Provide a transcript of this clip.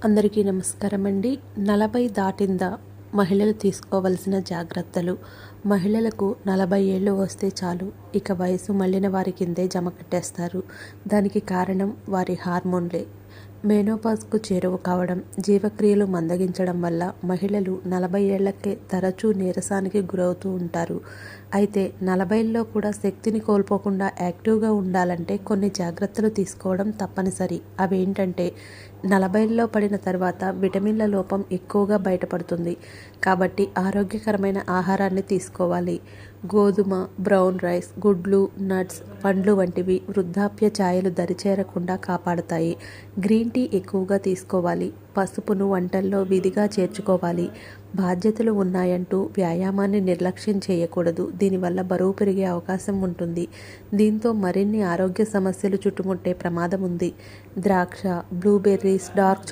అందరికీ నమస్కారం అండి. 40 దాటిందా మహిళలు తీసుకోవలసిన జాగ్రత్తలు. మహిళలకు 40 ఏళ్ళు వస్తే చాలు ఇక వయసు మళ్ళిన వారి కిందే జమ కట్టేస్తారు. దానికి కారణం వారి హార్మోన్లే. మెనోపాజ్కు చేరువ కావడం, జీవక్రియలు మందగించడం వల్ల మహిళలు 40 ఏళ్లకే తరచూ నీరసానికి గురవుతూ ఉంటారు. అయితే 40ల్లో కూడా శక్తిని కోల్పోకుండా యాక్టివ్గా ఉండాలంటే కొన్ని జాగ్రత్తలు తీసుకోవడం తప్పనిసరి. అవేంటంటే 40ల్లో పడిన తర్వాత విటమిన్ల లోపం ఎక్కువగా బయటపడుతుంది. కాబట్టి ఆరోగ్యకరమైన ఆహారాన్ని తీసుకోవాలి. గోధుమ, బ్రౌన్ రైస్, గుడ్లు, నట్స్, పండ్లు వంటివి వృద్ధాప్య ఛాయలు దరిచేరకుండా కాపాడుతాయి. గ్రీన్ టీ ఎక్కువగా తీసుకోవాలి. పసుపును వంటల్లో విధిగా చేర్చుకోవాలి. బాధ్యతలు ఉన్నాయంటూ వ్యాయామాన్ని నిర్లక్ష్యం చేయకూడదు. దీనివల్ల బరువు పెరిగే అవకాశం ఉంటుంది. దీంతో మరిన్ని ఆరోగ్య సమస్యలు చుట్టుముట్టే ప్రమాదం ఉంది. ద్రాక్ష, బ్లూబెర్రీస్, డార్క్